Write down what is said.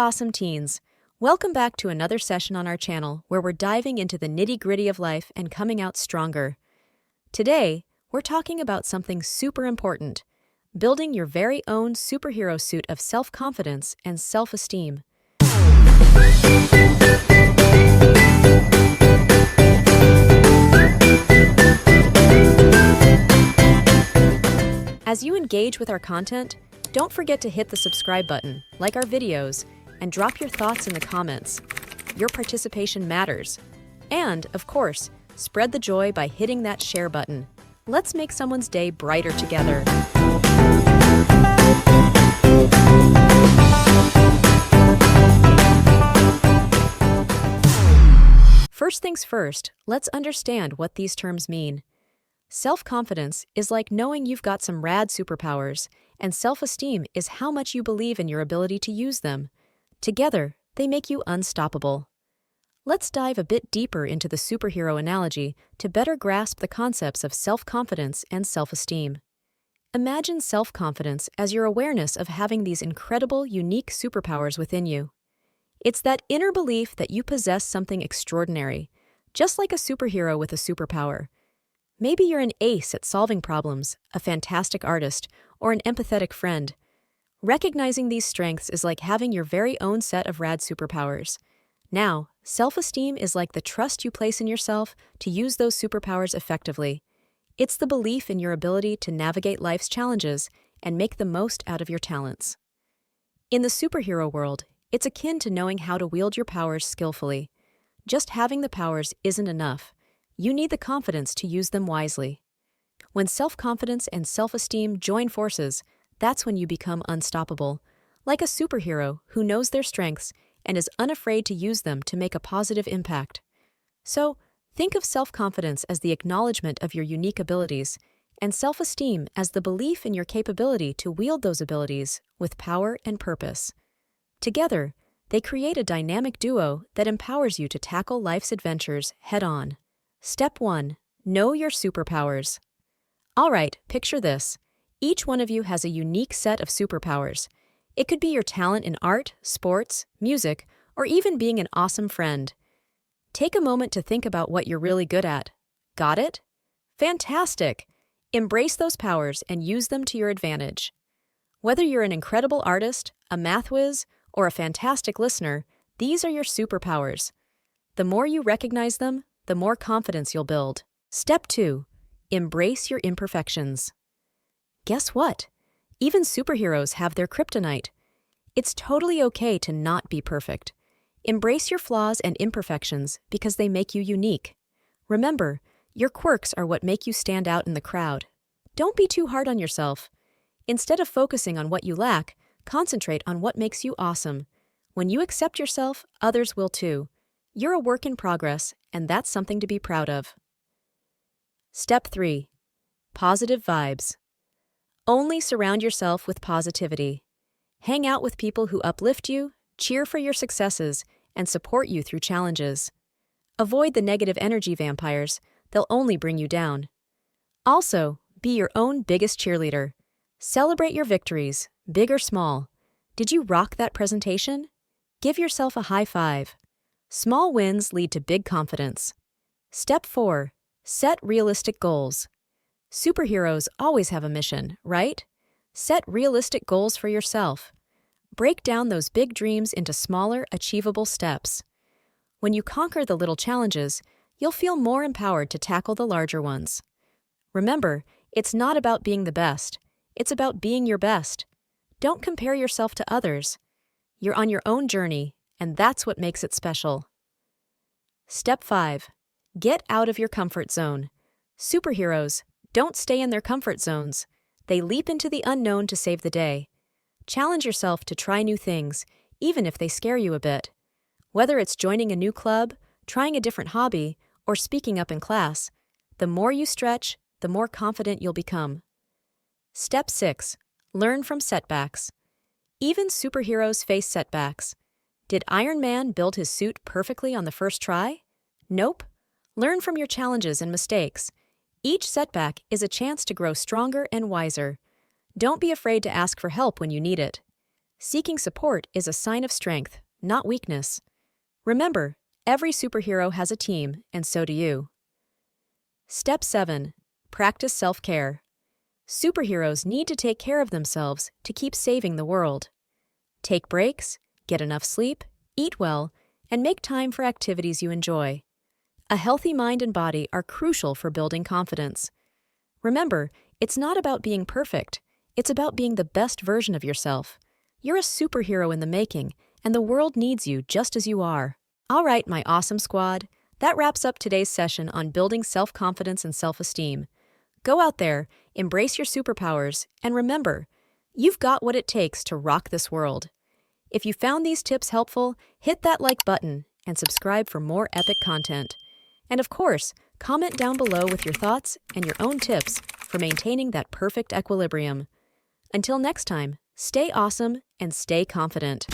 awesome teens! Welcome back to another session on our channel where we're diving into the nitty-gritty of life and coming out stronger. Today, we're talking about something super important: building your very own superhero suit of self-confidence and self-esteem. As you engage with our content, don't forget to hit the subscribe button, like our videos, and drop your thoughts in the comments. Your participation matters. And, of course, spread the joy by hitting that share button. Let's make someone's day brighter together. First things first, let's understand what these terms mean. Self-confidence is like knowing you've got some rad superpowers, and self-esteem is how much you believe in your ability to use them. Together, they make you unstoppable. Let's dive a bit deeper into the superhero analogy to better grasp the concepts of self-confidence and self-esteem. Imagine self-confidence as your awareness of having these incredible, unique superpowers within you. It's that inner belief that you possess something extraordinary, just like a superhero with a superpower. Maybe you're an ace at solving problems, a fantastic artist, or an empathetic friend. Recognizing these strengths is like having your very own set of rad superpowers. Now, self-esteem is like the trust you place in yourself to use those superpowers effectively. It's the belief in your ability to navigate life's challenges and make the most out of your talents. In the superhero world, it's akin to knowing how to wield your powers skillfully. Just having the powers isn't enough. You need the confidence to use them wisely. When self-confidence and self-esteem join forces, that's when you become unstoppable, like a superhero who knows their strengths and is unafraid to use them to make a positive impact. So, think of self-confidence as the acknowledgement of your unique abilities, and self-esteem as the belief in your capability to wield those abilities with power and purpose. Together, they create a dynamic duo that empowers you to tackle life's adventures head-on. Step 1. Know your superpowers. All right, picture this. Each one of you has a unique set of superpowers. It could be your talent in art, sports, music, or even being an awesome friend. Take a moment to think about what you're really good at. Got it? Fantastic! Embrace those powers and use them to your advantage. Whether you're an incredible artist, a math whiz, or a fantastic listener, these are your superpowers. The more you recognize them, the more confidence you'll build. Step 2. Embrace your imperfections. Guess what? Even superheroes have their kryptonite. It's totally okay to not be perfect. Embrace your flaws and imperfections because they make you unique. Remember, your quirks are what make you stand out in the crowd. Don't be too hard on yourself. Instead of focusing on what you lack, concentrate on what makes you awesome. When you accept yourself, others will too. You're a work in progress, and that's something to be proud of. Step 3. Positive vibes. Only surround yourself with positivity. Hang out with people who uplift you, cheer for your successes, and support you through challenges. Avoid the negative energy vampires. They'll only bring you down. Also, be your own biggest cheerleader. Celebrate your victories, big or small. Did you rock that presentation? Give yourself a high five. Small wins lead to big confidence. Step 4. Set realistic goals. Superheroes always have a mission, right? Set realistic goals for yourself. Break down those big dreams into smaller, achievable steps. When you conquer the little challenges, you'll feel more empowered to tackle the larger ones. Remember, it's not about being the best. It's about being your best. Don't compare yourself to others. You're on your own journey, and that's what makes it special. Step 5. Get out of your comfort zone. Superheroes don't stay in their comfort zones. They leap into the unknown to save the day. Challenge yourself to try new things, even if they scare you a bit. Whether it's joining a new club, trying a different hobby, or speaking up in class, the more you stretch, the more confident you'll become. Step 6. Learn from setbacks. Even superheroes face setbacks. Did Iron Man build his suit perfectly on the first try? Nope. Learn from your challenges and mistakes. Each setback is a chance to grow stronger and wiser. Don't be afraid to ask for help when you need it. Seeking support is a sign of strength, not weakness. Remember, every superhero has a team, and so do you. Step 7. Practice self-care. Superheroes need to take care of themselves to keep saving the world. Take breaks, get enough sleep, eat well, and make time for activities you enjoy. A healthy mind and body are crucial for building confidence. Remember, it's not about being perfect. It's about being the best version of yourself. You're a superhero in the making, and the world needs you just as you are. All right, my awesome squad. That wraps up today's session on building self-confidence and self-esteem. Go out there, embrace your superpowers, and remember, you've got what it takes to rock this world. If you found these tips helpful, hit that like button and subscribe for more epic content. And of course, comment down below with your thoughts and your own tips for maintaining that perfect equilibrium. Until next time, stay awesome and stay confident.